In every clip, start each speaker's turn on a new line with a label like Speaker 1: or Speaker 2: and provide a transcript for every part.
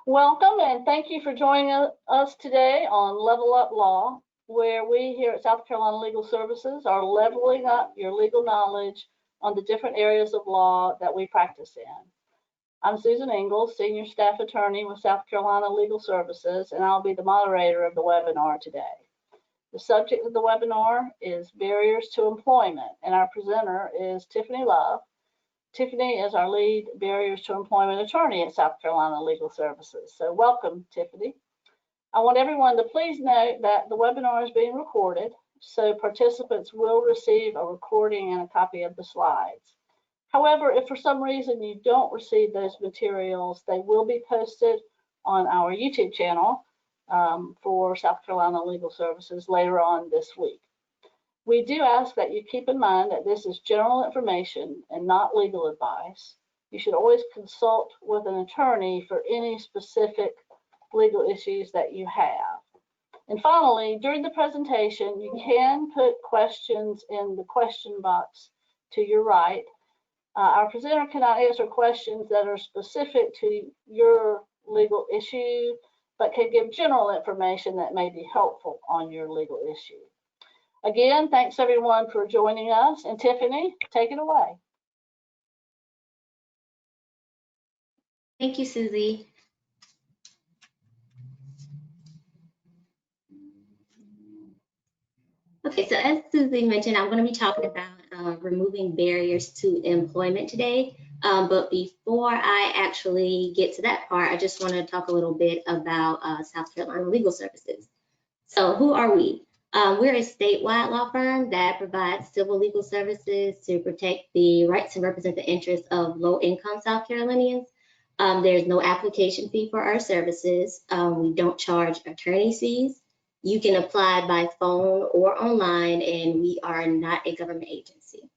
Speaker 1: Welcome and thank you for joining us today on Level Up Law, where we here at South Carolina Legal Services are leveling up your legal knowledge on the different areas of law that we practice in. I'm Susan Ingalls, Senior Staff Attorney with South Carolina Legal Services, and I'll be the moderator of the webinar today. The subject of the webinar is Barriers to Employment, and our presenter is Tiffney Love. Tiffney is our lead Barriers to Employment attorney at South Carolina Legal Services. So welcome, Tiffney. I want everyone to please note that the webinar is being recorded, so participants will receive a recording and a copy of the slides. However, if for some reason you don't receive those materials, they will be posted on our YouTube channel for South Carolina Legal Services later on this week. We do ask that you keep in mind that this is general information and not legal advice. You should always consult with an attorney for any specific legal issues that you have. And finally, during the presentation, you can put questions in the question box to your right. Our presenter cannot answer questions that are specific to your legal issue, but can give general information that may be helpful on your legal issue. Again, thanks everyone for joining us. And Tiffney, take it away.
Speaker 2: Thank you, Susie. Okay, so as Susie mentioned, I'm going to be talking about removing barriers to employment today. But before I actually get to that part, I just want to talk a little bit about South Carolina Legal Services. So who are we? We're a statewide law firm that provides civil legal services to protect the rights and represent the interests of low-income South Carolinians. There's no application fee for our services. We don't charge attorney's fees. You can apply by phone or online, and we are not a government agency.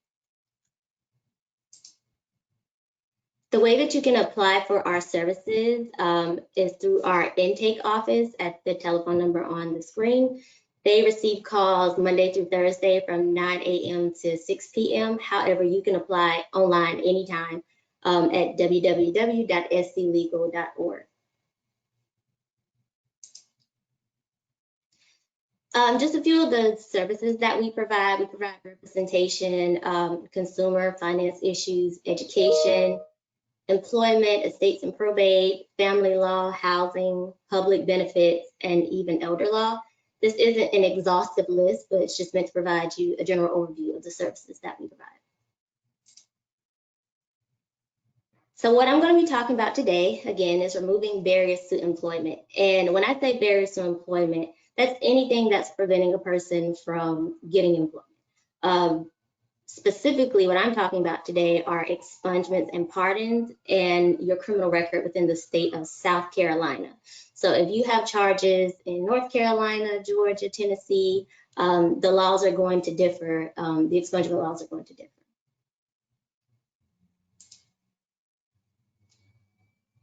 Speaker 2: The way that you can apply for our services is through our intake office at the telephone number on the screen. They receive calls Monday through Thursday from 9 a.m. to 6 p.m. However, you can apply online anytime at www.sclegal.org. Just a few of the services that we provide. We provide representation, consumer finance issues, education, employment, estates and probate, family law, housing, public benefits, and even elder law. This isn't an exhaustive list, but it's just meant to provide you a general overview of the services that we provide. So what I'm going to be talking about today, again, is removing barriers to employment. And when I say barriers to employment, that's anything that's preventing a person from getting employment. Specifically, what I'm talking about today are expungements and pardons and your criminal record within the state of South Carolina. So if you have charges in North Carolina, Georgia, Tennessee, the laws are going to differ. The expungement laws are going to differ.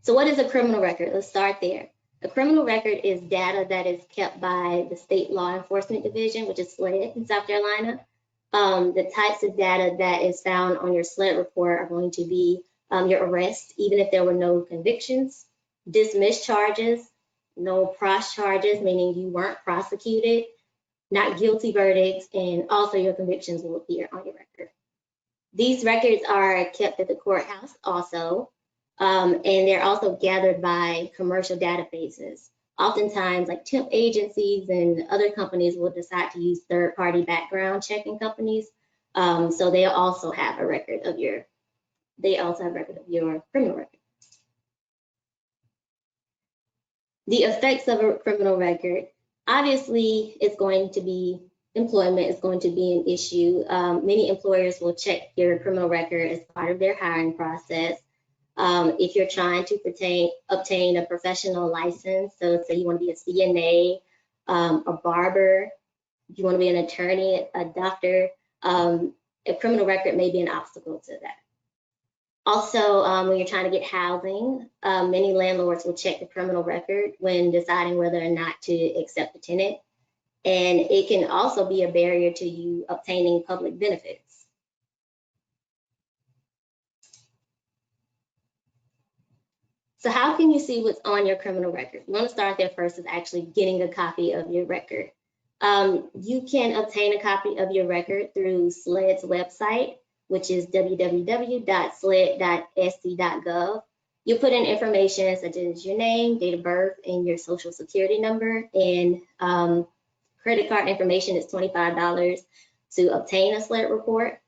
Speaker 2: So what is a criminal record? Let's start there. A criminal record is data that is kept by the State Law Enforcement Division, which is SLED in South Carolina. The types of data that is found on your SLED report are going to be your arrest, even if there were no convictions, dismissed charges, no pros charges, meaning you weren't prosecuted, not guilty verdicts, and also your convictions will appear on your record. These records are kept at the courthouse also, and they're also gathered by commercial databases. Oftentimes, like temp agencies and other companies will decide to use third-party background checking companies, so they'll also have a record of your criminal record. The effects of a criminal record, obviously, it's going to be employment is going to be an issue. Many employers will check your criminal record as part of their hiring process. If you're trying to obtain a professional license, so say you want to be a CNA, a barber, if you want to be an attorney, a doctor, a criminal record may be an obstacle to that. Also, when you're trying to get housing, many landlords will check the criminal record when deciding whether or not to accept a tenant. And it can also be a barrier to you obtaining public benefits. So how can you see what's on your criminal record? We want to start there first is actually getting a copy of your record. You can obtain a copy of your record through SLED's website, which is www.sled.sc.gov. You put in information such as your name, date of birth, and your social security number, and credit card information is $25 to obtain a SLED report.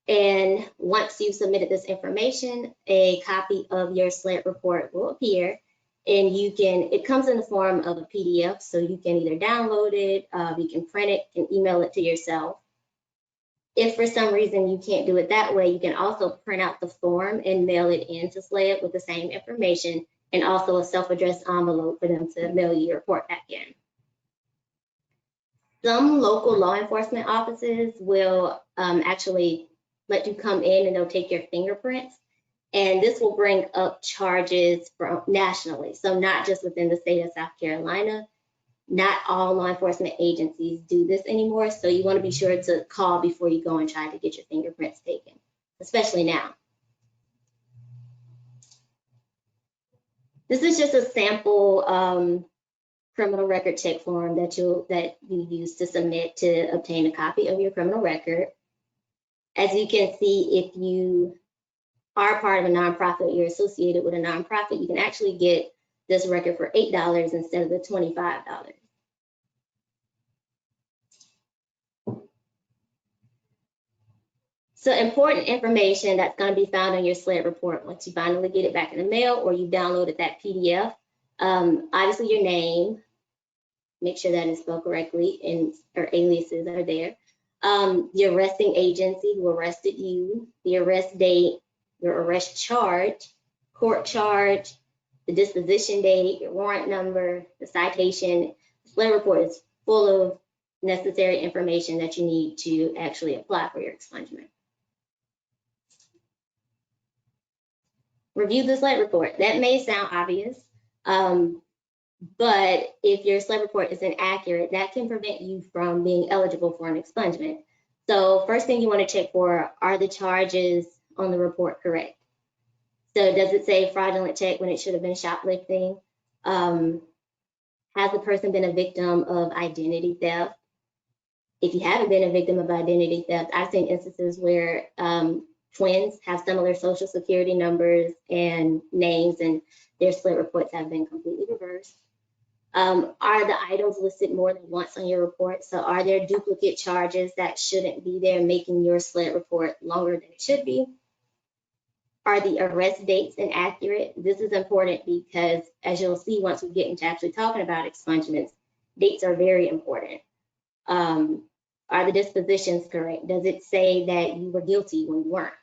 Speaker 2: And once you've submitted this information, a copy of your SLED report will appear, and it comes in the form of a PDF, so you can either download it, you can print it, and email it to yourself. If for some reason you can't do it that way, you can also print out the form and mail it into SLED with the same information, and also a self-addressed envelope for them to mail you your report back in. Some local law enforcement offices will actually let you come in and they'll take your fingerprints. And this will bring up charges nationally. So not just within the state of South Carolina. Not all law enforcement agencies do this anymore. So you want to be sure to call before you go and try to get your fingerprints taken, especially now. This is just a sample criminal record check form that you use to submit to obtain a copy of your criminal record. As you can see, if you are part of a nonprofit, you're associated with a nonprofit, you can actually get this record for $8 instead of the $25. So important information that's going to be found on your SLED report once you finally get it back in the mail or you downloaded that PDF. Obviously your name, make sure that is spelled correctly, and or aliases are there. The arresting agency who arrested you, the arrest date, your arrest charge, court charge, the disposition date, your warrant number, the citation. The SLED report is full of necessary information that you need to actually apply for your expungement. Review the SLED report. That may sound obvious, but if your SLED report is inaccurate, that can prevent you from being eligible for an expungement. So first thing you want to check for, are the charges on the report correct? So does it say fraudulent check when it should have been shoplifting? Has the person been a victim of identity theft? If you haven't been a victim of identity theft, I've seen instances where twins have similar social security numbers and names, and their SLED reports have been completely reversed. Are the items listed more than once on your report? So are there duplicate charges that shouldn't be there, making your SLED report longer than it should be? Are the arrest dates inaccurate? This is important because, as you'll see once we get into actually talking about expungements, dates are very important. Are the dispositions correct? Does it say that you were guilty when you weren't?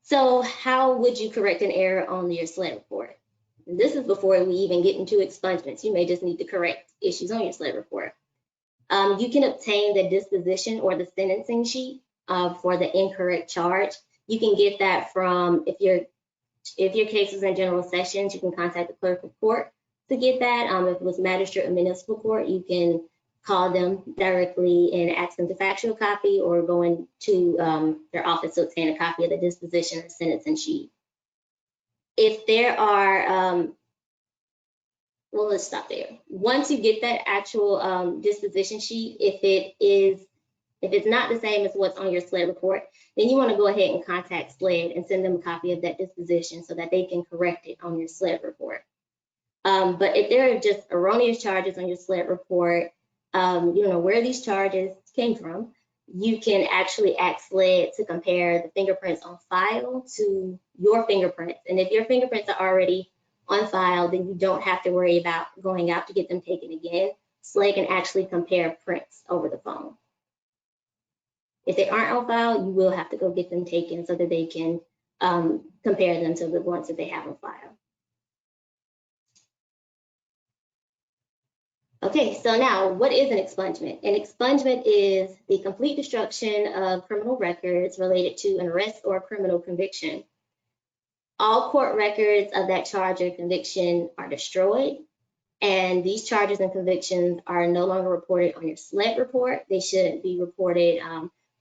Speaker 2: So how would you correct an error on your SLED report? And this is before we even get into expungements. You may just need to correct issues on your SLED report. You can obtain the disposition or the sentencing sheet for the incorrect charge. You can get that from, if your case is in general sessions, you can contact the clerk of court to get that. If it was magistrate or municipal court, you can call them directly and ask them to fax you a copy, or go into their office to obtain a copy of the disposition or sentencing sheet. If there are, well, let's stop there. Once you get that actual disposition sheet, if it's not the same as what's on your SLED report, then you want to go ahead and contact SLED and send them a copy of that disposition so that they can correct it on your SLED report. But if there are just erroneous charges on your SLED report, you don't know where these charges came from, you can actually ask SLED to compare the fingerprints on file to your fingerprints. And if your fingerprints are already on file, then you don't have to worry about going out to get them taken again. SLED can actually compare prints over the phone. If they aren't on file, you will have to go get them taken so that they can compare them to the ones that they have on file. Okay, so now what is an expungement? An expungement is the complete destruction of criminal records related to an arrest or criminal conviction. All court records of that charge or conviction are destroyed, and these charges and convictions are no longer reported on your SLED report. They shouldn't be reported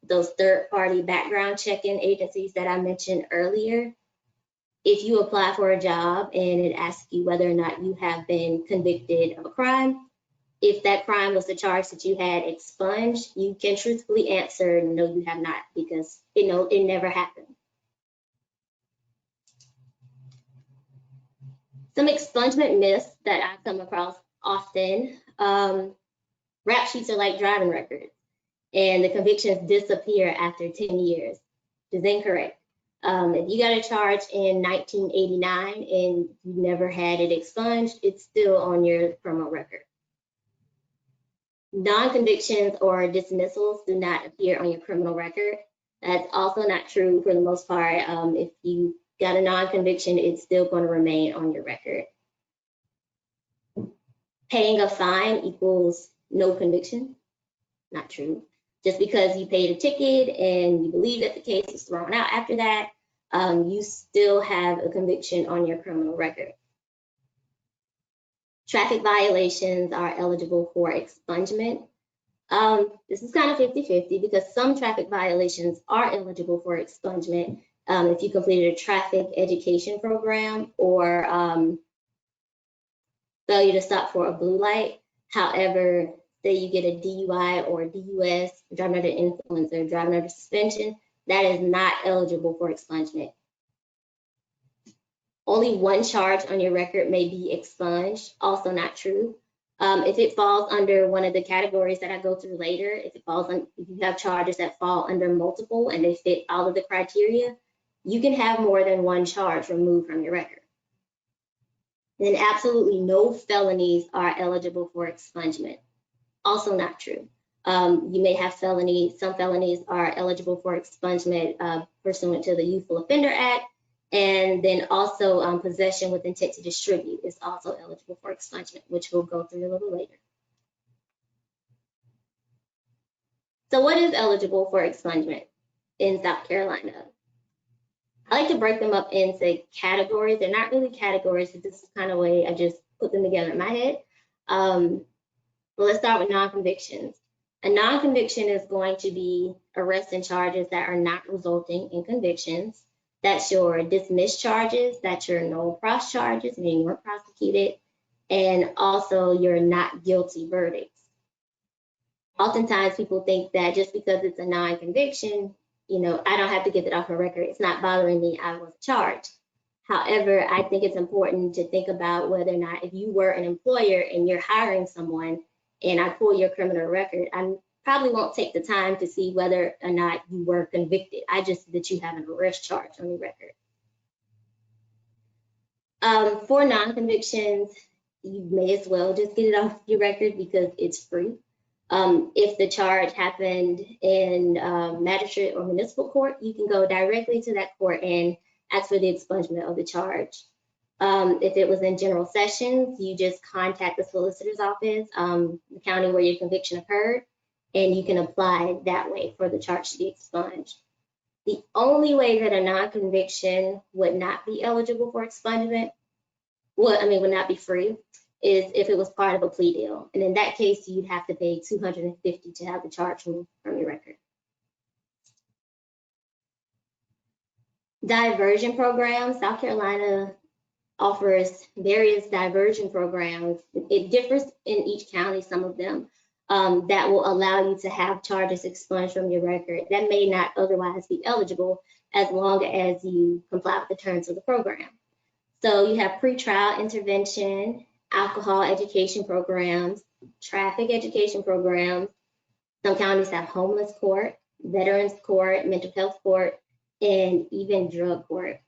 Speaker 2: those third-party background checking agencies that I mentioned earlier, if you apply for a job and it asks you whether or not you have been convicted of a crime, if that crime was the charge that you had expunged, you can truthfully answer, no, you have not, because it never happened. Some expungement myths that I come across often, rap sheets are like driving records, and the convictions disappear after 10 years, which is incorrect. If you got a charge in 1989 and you never had it expunged, it's still on your criminal record. Non-convictions or dismissals do not appear on your criminal record. That's also not true for the most part. If you got a non-conviction, it's still going to remain on your record. Paying a fine equals no conviction. Not true. Just because you paid a ticket and you believe that the case is thrown out after that, you still have a conviction on your criminal record. Traffic violations are eligible for expungement. This is kind of 50-50 because some traffic violations are eligible for expungement if you completed a traffic education program or failure to stop for a blue light. However, say you get a DUI or DUS, driving under influence or driving under suspension, that is not eligible for expungement. Only one charge on your record may be expunged, also not true. If it falls under one of the categories that I go through later, if you have charges that fall under multiple and they fit all of the criteria, you can have more than one charge removed from your record. Then absolutely no felonies are eligible for expungement. Also not true. You may have felonies, some felonies are eligible for expungement pursuant to the Youthful Offender Act, and then also possession with intent to distribute is also eligible for expungement, which we'll go through a little later. So what is eligible for expungement in South Carolina? I like to break them up into categories. They're not really categories, but this is kind of way I just put them together in my head. Well, let's start with non-convictions. A non-conviction is going to be arrests and charges that are not resulting in convictions. That's your dismissed charges, that's your no pros charges, meaning you weren't prosecuted, and also your not guilty verdicts. Oftentimes people think that just because it's a non-conviction, I don't have to get it off my record. It's not bothering me, I was charged. However, I think it's important to think about whether or not if you were an employer and you're hiring someone and I pull your criminal record, I probably won't take the time to see whether or not you were convicted. I just see that you have an arrest charge on your record. For non-convictions, you may as well just get it off your record because it's free. If the charge happened in magistrate or municipal court, you can go directly to that court and ask for the expungement of the charge. If it was in general sessions, you just contact the solicitor's office, the county where your conviction occurred, and you can apply that way for the charge to be expunged. The only way that a non-conviction would not be eligible for expungement, would not be free, is if it was part of a plea deal. And in that case, you'd have to pay $250 to have the charge removed from your record. Diversion programs. South Carolina offers various diversion programs. It differs in each county, some of them, that will allow you to have charges expunged from your record that may not otherwise be eligible as long as you comply with the terms of the program. So you have pretrial intervention, alcohol education programs, traffic education programs. Some counties have homeless court, veterans court, mental health court, and even drug court.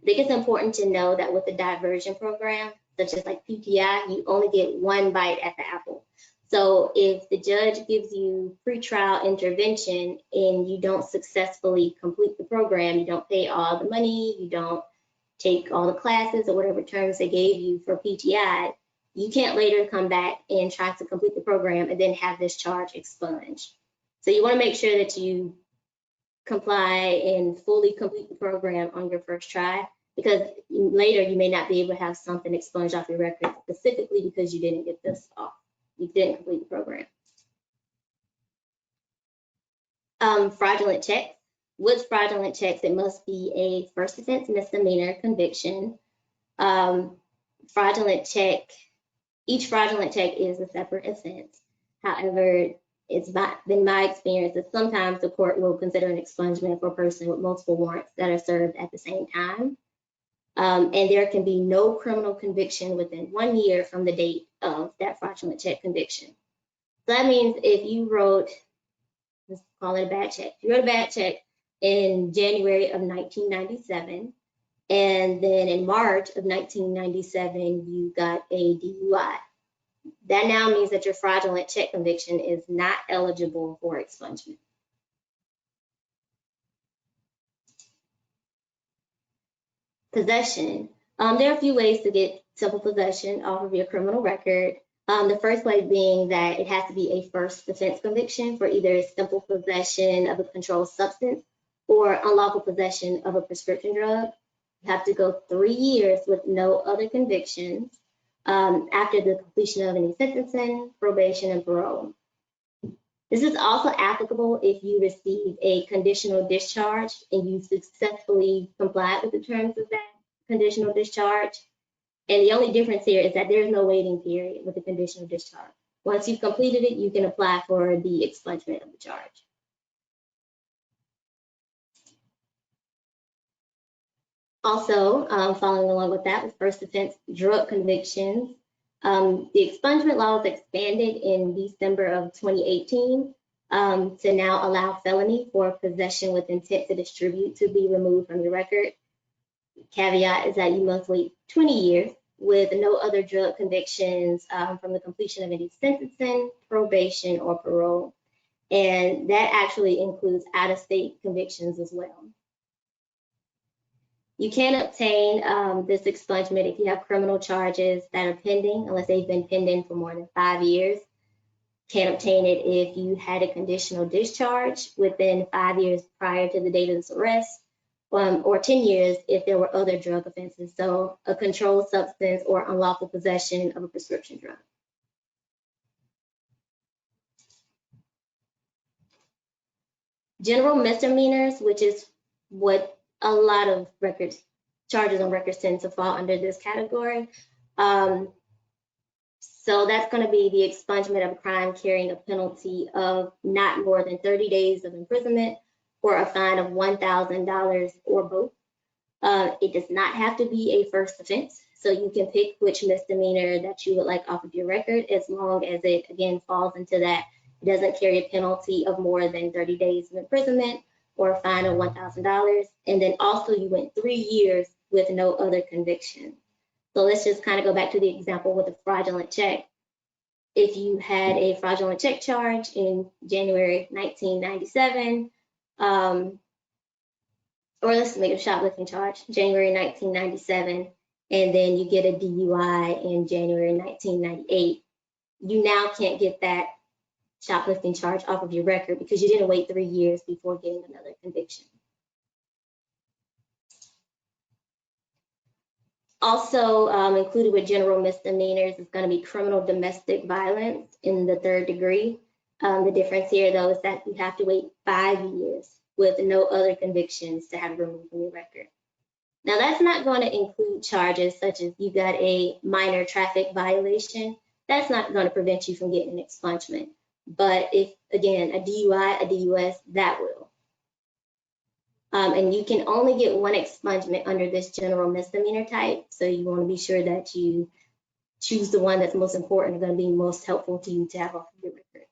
Speaker 2: I think it's important to know that with the diversion program, such as like PTI, you only get one bite at the apple. So if the judge gives you pretrial intervention and you don't successfully complete the program, you don't pay all the money, you don't take all the classes or whatever terms they gave you for PTI, you can't later come back and try to complete the program and then have this charge expunged. So you want to make sure that you comply and fully complete the program on your first try, because later you may not be able to have something expunged off your record specifically because you didn't get this off. You didn't complete the program. Fraudulent checks. With fraudulent checks, it must be a first offense misdemeanor conviction. Fraudulent check, each fraudulent check is a separate offense. However, it's been my experience that sometimes the court will consider an expungement for a person with multiple warrants that are served at the same time. And there can be no criminal conviction within 1 year from the date of that fraudulent check conviction. So that means if you wrote, let's call it a bad check. If you wrote a bad check in January of 1997, and then in March of 1997, you got a DUI. That now means that your fraudulent check conviction is not eligible for expungement. Possession. There are a few ways to get simple possession off of your criminal record. The first way being that it has to be a first offense conviction for either simple possession of a controlled substance or unlawful possession of a prescription drug. You have to go 3 years with no other convictions after the completion of any sentencing, probation, and parole. This is also applicable if you receive a conditional discharge and you successfully complied with the terms of that conditional discharge. And the only difference here is that there's no waiting period with the conditional discharge. Once you've completed it, you can apply for the expungement of the charge. Also, following along with that, with first offense drug convictions, the expungement law was expanded in December of 2018 to now allow felony for possession with intent to distribute to be removed from your record. Caveat is that you must wait 20 years with no other drug convictions from the completion of any sentencing, probation, or parole. And that actually includes out-of-state convictions as well. You can't obtain this expungement if you have criminal charges that are pending, unless they've been pending for more than 5 years. Can't obtain it if you had a conditional discharge within 5 years prior to the date of this arrest, or 10 years if there were other drug offenses, so a controlled substance or unlawful possession of a prescription drug. General misdemeanors, which is what a lot of charges on records tend to fall under this category. So that's going to be the expungement of a crime carrying a penalty of not more than 30 days of imprisonment or a fine of $1,000 or both. It does not have to be a first offense, so you can pick which misdemeanor that you would like off of your record, as long as it, again, falls into that. It doesn't carry a penalty of more than 30 days of imprisonment or a fine of $1,000. And then also you went 3 years with no other conviction. So let's just kind of go back to the example with a fraudulent check. If you had a fraudulent check charge in January 1997, or let's make a shoplifting charge, January 1997, and then you get a DUI in January 1998, you now can't get that shoplifting charge off of your record because you didn't wait 3 years before getting another conviction. Also included with general misdemeanors is going to be criminal domestic violence in the 3rd degree. The difference here, though, is that you have to wait 5 years with no other convictions to have it removed from your record. Now, that's not going to include charges such as you got a minor traffic violation. That's not going to prevent you from getting an expungement. But if, again, a DUI, a DUS, that will. And you can only get one expungement under this general misdemeanor type. So you want to be sure that you choose the one that's most important and going to be most helpful to you to have off of your record.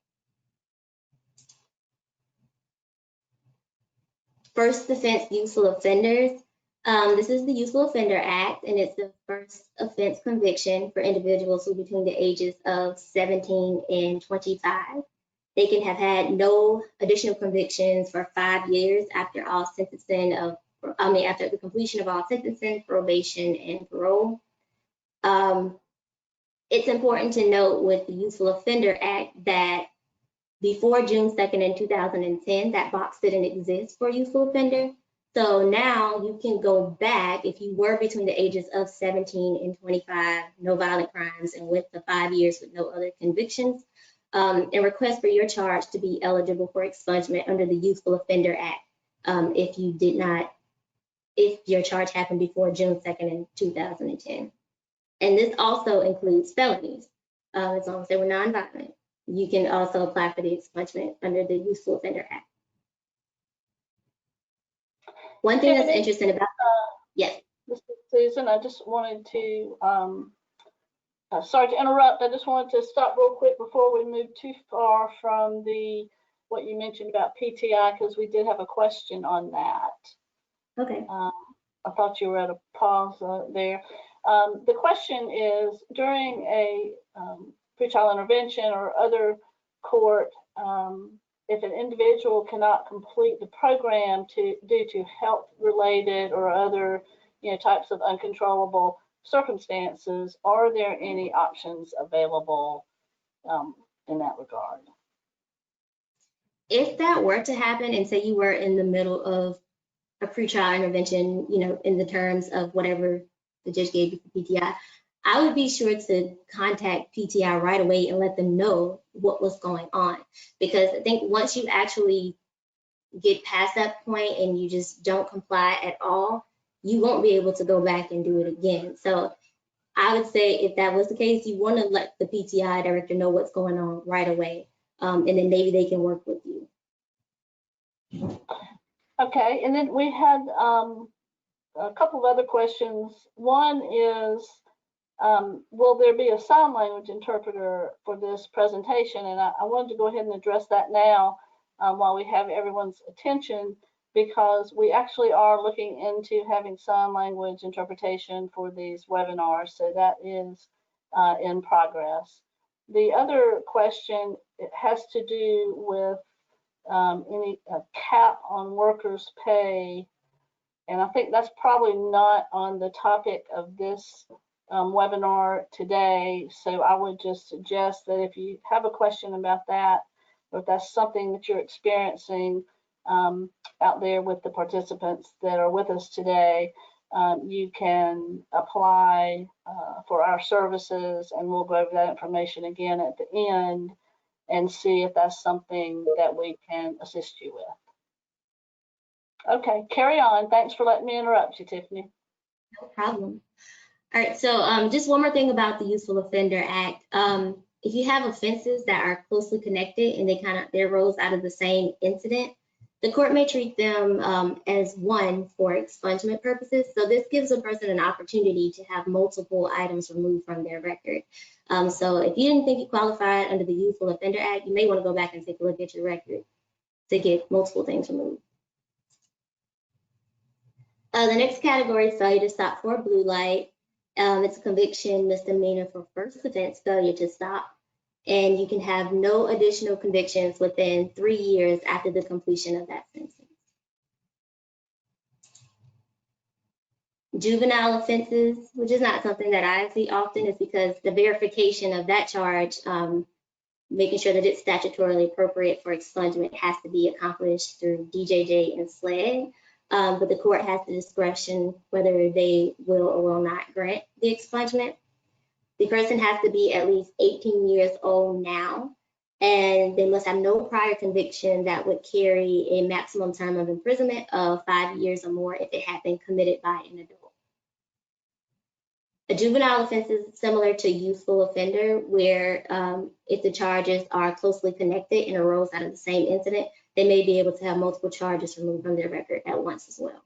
Speaker 2: First offense useful offenders. This is the Useful Offender Act, and it's the first offense conviction for individuals who are between the ages of 17 and 25. They can have had no additional convictions for 5 years after all sentencing after the completion of all sentencing, probation, and parole. It's important to note with the Useful Offender Act that before June 2nd in 2010, that box didn't exist for useful offender. So now you can go back if you were between the ages of 17 and 25, no violent crimes, and with the 5 years with no other convictions. and request for your charge to be eligible for expungement under the Youthful Offender Act if your charge happened before June 2nd in 2010. And this also includes felonies, as long as they were nonviolent. You can also apply for the expungement under the Youthful Offender Act. One thing that's interesting about, yes.
Speaker 1: This is Susan. I just wanted to, sorry to interrupt. I just wanted to stop real quick before we move too far from what you mentioned about PTI, because we did have a question on that.
Speaker 2: Okay.
Speaker 1: I thought you were at a pause there. The question is, during a pretrial intervention or other court, if an individual cannot complete the program due to health-related or other types of uncontrollable circumstances, are there any options available in that regard?
Speaker 2: If that were to happen, and say you were in the middle of a pretrial intervention, in the terms of whatever the judge gave you for PTI, I would be sure to contact PTI right away and let them know what was going on. Because I think once you actually get past that point and you just don't comply at all, you won't be able to go back and do it again. So I would say if that was the case, you want to let the PTI director know what's going on right away. And then maybe they can work with you.
Speaker 1: Okay, and then we had a couple of other questions. One is, will there be a sign language interpreter for this presentation? And I wanted to go ahead and address that now while we have everyone's attention, because we actually are looking into having sign language interpretation for these webinars. So that is in progress. The other question, it has to do with any cap on workers' pay. And I think that's probably not on the topic of this webinar today. So I would just suggest that if you have a question about that, or if that's something that you're experiencing out there with the participants that are with us today, you can apply for our services, and we'll go over that information again at the end and see if that's something that we can assist you with. Okay, carry on. Thanks for letting me interrupt you, Tiffany.
Speaker 2: No problem. All right, so just one more thing about the Youthful Offender Act. If you have offenses that are closely connected and they arose out of the same incident, the court may treat them as one for expungement purposes. So this gives a person an opportunity to have multiple items removed from their record. So if you didn't think you qualified under the Youthful Offender Act, you may want to go back and take a look at your record to get multiple things removed. The next category is failure to stop for a blue light. It's a conviction misdemeanor for first offense failure to stop. And you can have no additional convictions within 3 years after the completion of that sentence. Juvenile offenses, which is not something that I see often, is because the verification of that charge, making sure that it's statutorily appropriate for expungement, has to be accomplished through DJJ and SLED. But the court has the discretion whether they will or will not grant the expungement. The person has to be at least 18 years old now, and they must have no prior conviction that would carry a maximum term of imprisonment of 5 years or more if it had been committed by an adult. A juvenile offense is similar to youthful offender, where if the charges are closely connected and arose out of the same incident, they may be able to have multiple charges removed from their record at once as well.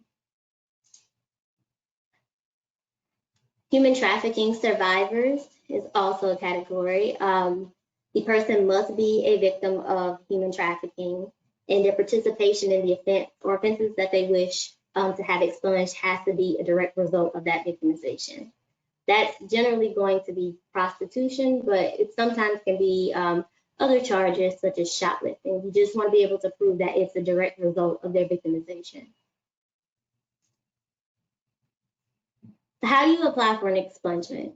Speaker 2: Human trafficking survivors is also a category. The person must be a victim of human trafficking, and their participation in the offense or offenses that they wish to have expunged has to be a direct result of that victimization. That's generally going to be prostitution, but it sometimes can be other charges such as shoplifting. You just want to be able to prove that it's a direct result of their victimization. How do you apply for an expungement?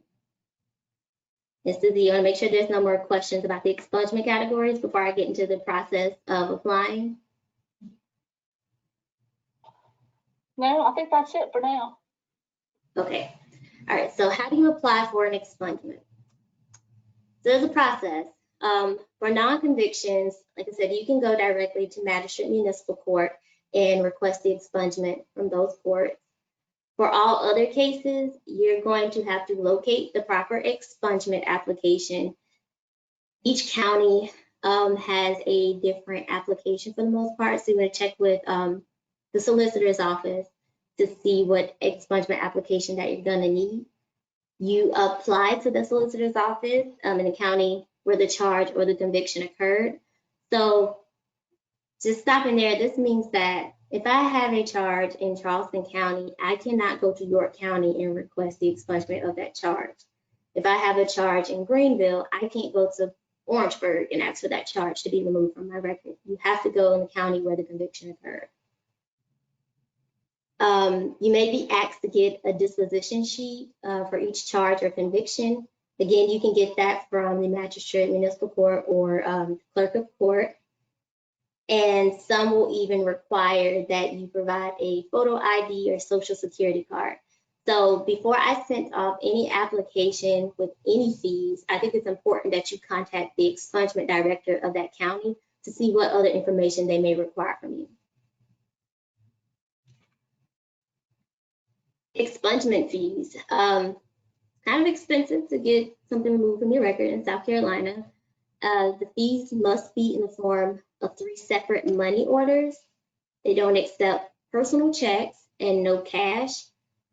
Speaker 2: Ms. Susie, you want to make sure there's no more questions about the expungement categories before I get into the process of applying?
Speaker 1: No, I think that's it for now.
Speaker 2: Okay. All right, so how do you apply for an expungement? So there's a process. For non-convictions, like I said, you can go directly to Magistrate Municipal Court and request the expungement from those courts. For all other cases, you're going to have to locate the proper expungement application. Each county has a different application for the most part, so you want to check with the solicitor's office to see what expungement application that you're going to need. You apply to the solicitor's office in the county where the charge or the conviction occurred. So just stopping there, this means that if I have a charge in Charleston County, I cannot go to York County and request the expungement of that charge. If I have a charge in Greenville, I can't go to Orangeburg and ask for that charge to be removed from my record. You have to go in the county where the conviction occurred. You may be asked to get a disposition sheet for each charge or conviction. Again, you can get that from the Magistrate Municipal Court or Clerk of Court. And some will even require that you provide a photo ID or Social Security card. So before I send off any application with any fees, I think it's important that you contact the expungement director of that county to see what other information they may require from you. Expungement fees, kind of expensive to get something removed from your record in South Carolina. The fees must be in the form of 3 separate money orders. They don't accept personal checks and no cash,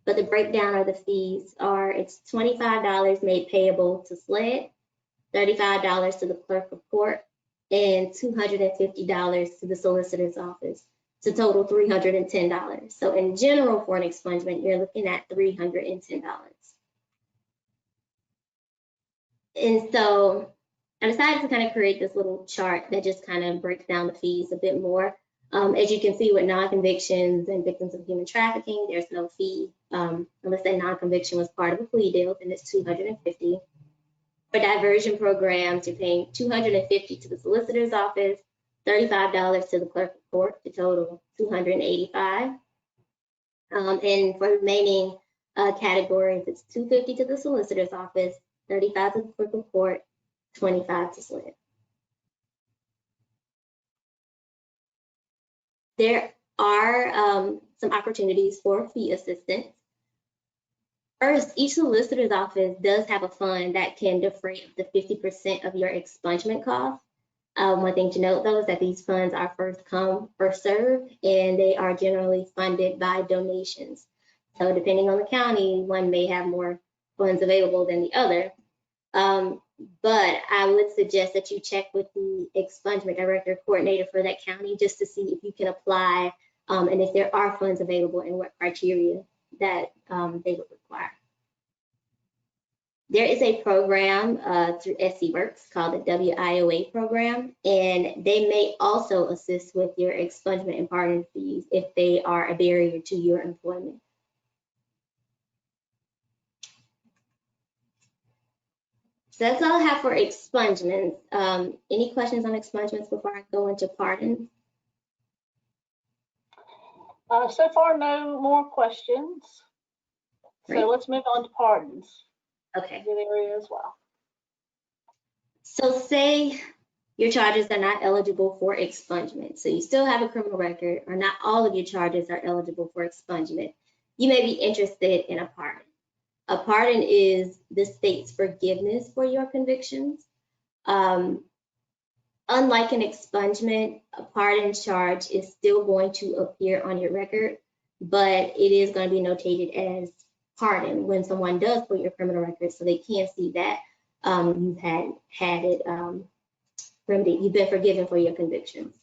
Speaker 2: but the breakdown of the fees are, it's $25 made payable to SLED, $35 to the Clerk of Court, and $250 to the solicitor's office, to total $310. So in general, for an expungement, you're looking at $310. And so I decided to kind of create this little chart that just kind of breaks down the fees a bit more. As you can see, with non-convictions and victims of human trafficking, there's no fee unless that non-conviction was part of a plea deal, then it's $250. For diversion programs, you're paying $250 to the solicitor's office, $35 to the Clerk of Court, to total $285. And for remaining categories, it's $250 to the solicitor's office, $35 to the Clerk of Court, $25 to SLED. There are some opportunities for fee assistance. First, each solicitor's office does have a fund that can defray up to 50% of your expungement costs. One thing to note, though, is that these funds are first come, first served, and they are generally funded by donations. So depending on the county, one may have more funds available than the other. But I would suggest that you check with the expungement director coordinator for that county just to see if you can apply and if there are funds available and what criteria that they would require. There is a program through SC Works called the WIOA program, and they may also assist with your expungement and pardon fees if they are a barrier to your employment. So that's all I have for expungements. Any questions on expungements before I go into pardons?
Speaker 1: So far, no more questions.
Speaker 2: Great.
Speaker 1: So let's move on to pardons.
Speaker 2: Okay.
Speaker 1: Good area as well.
Speaker 2: So say your charges are not eligible for expungement. So you still have a criminal record, or not all of your charges are eligible for expungement. You may be interested in a pardon. A pardon is the state's forgiveness for your convictions. Unlike an expungement, a pardon charge is still going to appear on your record, but it is going to be notated as pardon when someone does put your criminal record, so they can see that you've had it remedied, you've been forgiven for your convictions.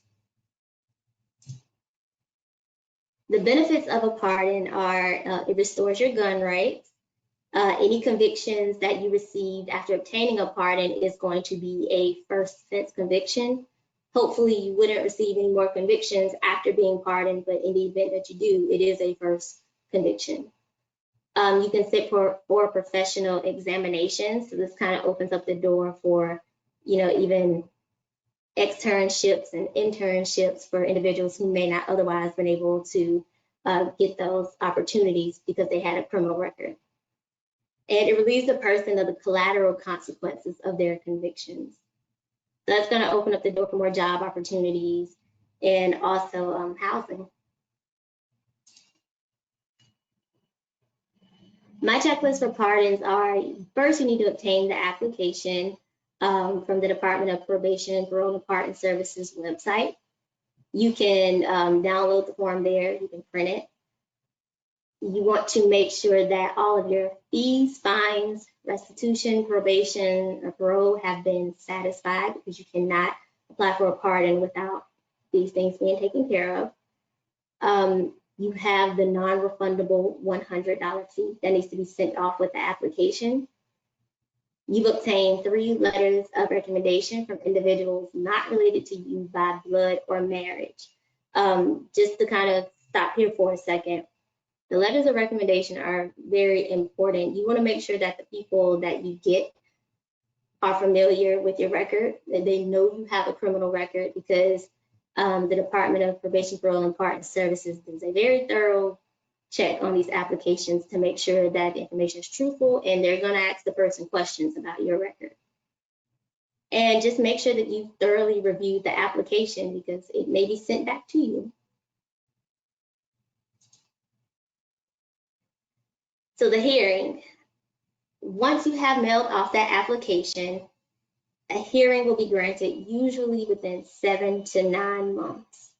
Speaker 2: The benefits of a pardon are it restores your gun rights. Any convictions that you received after obtaining a pardon is going to be a first offense conviction. Hopefully you wouldn't receive any more convictions after being pardoned, but in the event that you do, it is a first conviction. You can sit for professional examinations. So this kind of opens up the door for, even externships and internships for individuals who may not otherwise been able to get those opportunities because they had a criminal record. And it relieves the person of the collateral consequences of their convictions. So that's going to open up the door for more job opportunities and also housing. My checklist for pardons are, first you need to obtain the application from the Department of Probation and Parole and Pardon Services website. You can download the form there, you can print it. You want to make sure that all of your fees, fines, restitution, probation, or parole have been satisfied, because you cannot apply for a pardon without these things being taken care of. You have the non-refundable $100 fee that needs to be sent off with the application. You've obtained 3 letters of recommendation from individuals not related to you by blood or marriage. Just to kind of stop here for a second, the letters of recommendation are very important. You want to make sure that the people that you get are familiar with your record, that they know you have a criminal record, because the Department of Probation, Parole, and Pardon Services does a very thorough check on these applications to make sure that the information is truthful, and they're going to ask the person questions about your record. And just make sure that you thoroughly reviewed the application, because it may be sent back to you. So the hearing, once you have mailed off that application, a hearing will be granted usually within 7 to 9 months.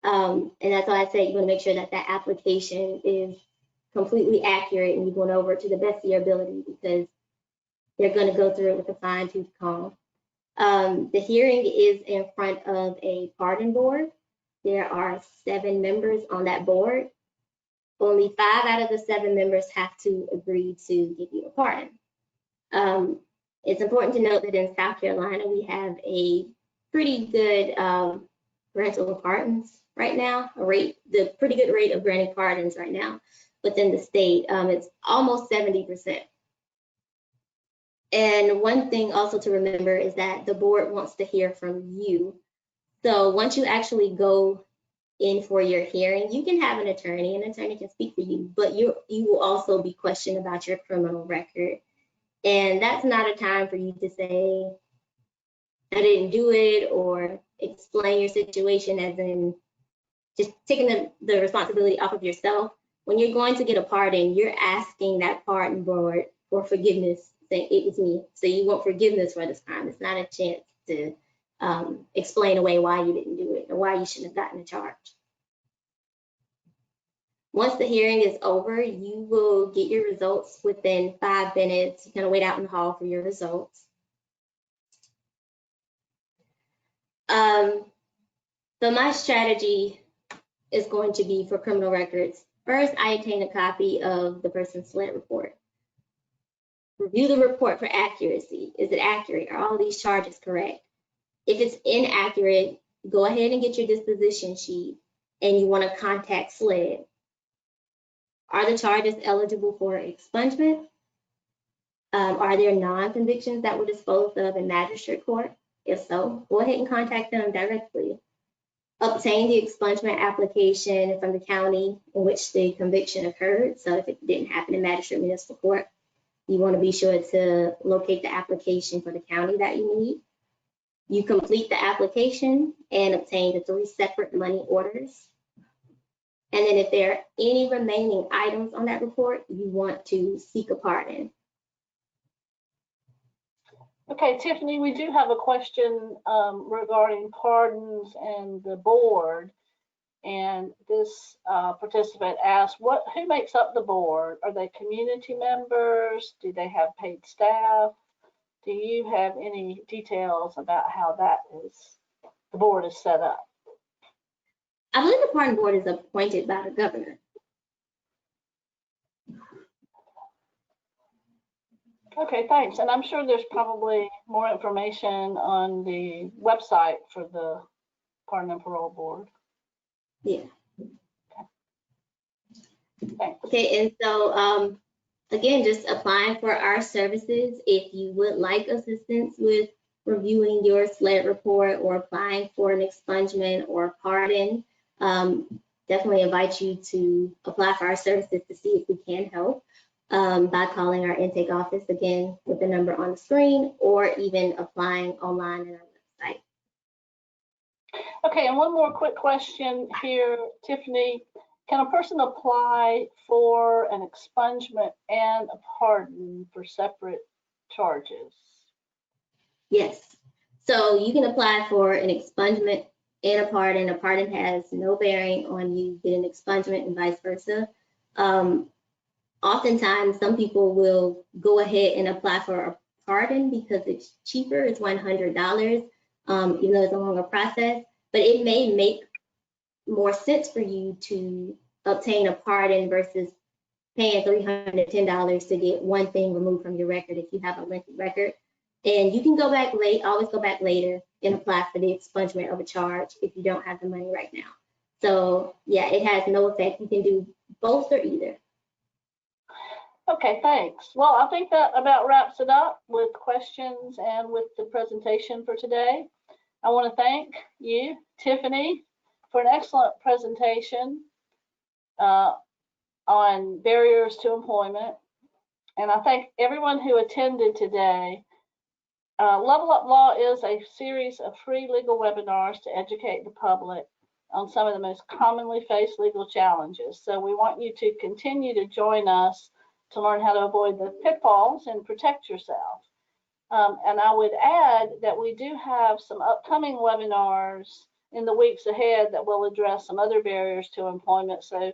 Speaker 2: And that's why I say you want to make sure that that application is completely accurate and you're going over it to the best of your ability, because they're going to go through it with a fine-tooth comb. The hearing is in front of a pardon board. There are 7 members on that board. Only 5 out of the 7 members have to agree to give you a pardon. It's important to note that in South Carolina, we have a pretty good granting of pardons right now, the pretty good rate of granting pardons right now within the state. It's almost 70%. And one thing also to remember is that the board wants to hear from you. So once you actually go in for your hearing, you can have an attorney. An attorney can speak for you, but you will also be questioned about your criminal record. And that's not a time for you to say, I didn't do it, or explain your situation, as in just taking the responsibility off of yourself. When you're going to get a pardon, you're asking that pardon board for forgiveness, saying it was me. So you want forgiveness for this crime. It's not a chance to explain away why you didn't do it or why you shouldn't have gotten a charge. Once the hearing is over, you will get your results within 5 minutes. You kind of wait out in the hall for your results. So my strategy is going to be for criminal records. First, I obtain a copy of the person's SLED report. Review the report for accuracy. Is it accurate? Are all these charges correct? If it's inaccurate, go ahead and get your disposition sheet, and you want to contact SLED. Are the charges eligible for expungement? Are there non-convictions that were disposed of in magistrate court? If so, go ahead and contact them directly. Obtain the expungement application from the county in which the conviction occurred. So if it didn't happen in magistrate municipal court, you want to be sure to locate the application for the county that you need. You complete the application and obtain the 3 separate money orders. And then if there are any remaining items on that report, you want to seek a pardon.
Speaker 1: Okay, Tiffany, we do have a question regarding pardons and the board. And this participant asked, who makes up the board? Are they community members? Do they have paid staff? Do you have any details about how the board is set up?
Speaker 2: I believe the pardon board is appointed by the governor.
Speaker 1: Okay, thanks. And I'm sure there's probably more information on the website for the Pardon and Parole Board.
Speaker 2: Yeah.
Speaker 1: Okay. Thanks.
Speaker 2: Okay, and so again, just applying for our services. If you would like assistance with reviewing your SLED report or applying for an expungement or pardon, definitely invite you to apply for our services to see if we can help by calling our intake office, again, with the number on the screen, or even applying online on our website.
Speaker 1: Okay, and one more quick question here, Tiffany. Can a person apply for an expungement and a pardon for separate charges?
Speaker 2: Yes. So you can apply for an expungement and a pardon. A pardon has no bearing on you getting an expungement and vice versa. Oftentimes, some people will go ahead and apply for a pardon because it's cheaper. It's $100, even though it's a longer process. But it may make more sense for you to obtain a pardon versus paying $310 to get one thing removed from your record if you have a lengthy record. And you can go back late, always go back later and apply for the expungement of a charge if you don't have the money right now. So yeah, it has no effect. You can do both or either.
Speaker 1: Okay, thanks. Well, I think that about wraps it up with questions and with the presentation for today. I want to thank you, Tiffany, for an excellent presentation on barriers to employment. And I thank everyone who attended today. Level Up Law is a series of free legal webinars to educate the public on some of the most commonly faced legal challenges. So we want you to continue to join us to learn how to avoid the pitfalls and protect yourself. And I would add that we do have some upcoming webinars in the weeks ahead that will address some other barriers to employment. So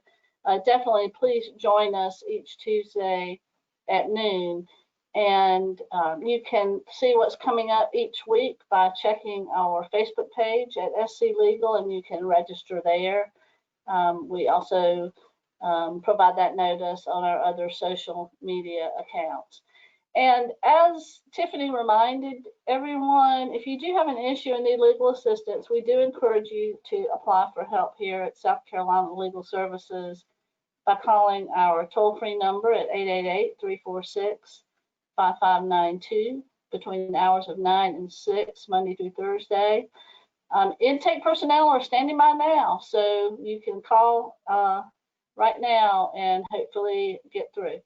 Speaker 1: definitely please join us each Tuesday at noon. And you can see what's coming up each week by checking our Facebook page at SC Legal, and you can register there. We also provide that notice on our other social media accounts. And as Tiffany reminded everyone, if you do have an issue and need legal assistance, we do encourage you to apply for help here at South Carolina Legal Services by calling our toll-free number at 888-346-5592 between the hours of 9 and 6, Monday through Thursday. Intake personnel are standing by now, so you can call right now and hopefully get through.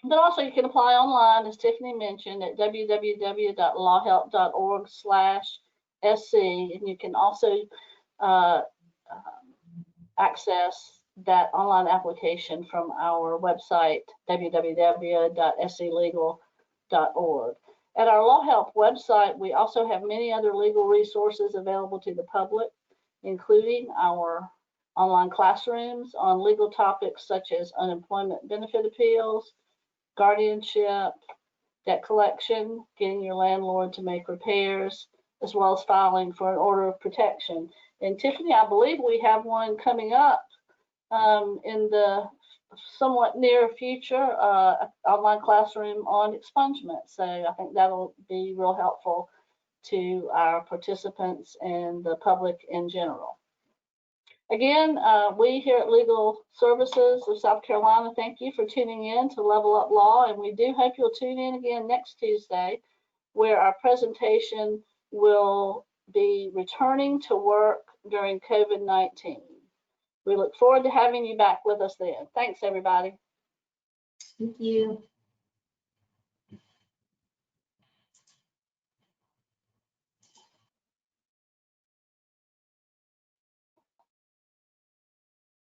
Speaker 1: But also you can apply online, as Tiffany mentioned, at www.lawhelp.org/SC, and you can also access that online application from our website, www.sclegal.org. At our Law Help website, we also have many other legal resources available to the public, including our online classrooms on legal topics such as unemployment benefit appeals, guardianship, debt collection, getting your landlord to make repairs, as well as filing for an order of protection. And Tiffany, I believe we have one coming up in the somewhat near future, online classroom on expungement. So I think that'll be real helpful to our participants and the public in general. Again, we here at Legal Services of South Carolina thank you for tuning in to Level Up Law, and we do hope you'll tune in again next Tuesday, where our presentation will be returning to work during COVID-19. We look forward to having you back with us then. Thanks, everybody.
Speaker 2: Thank you.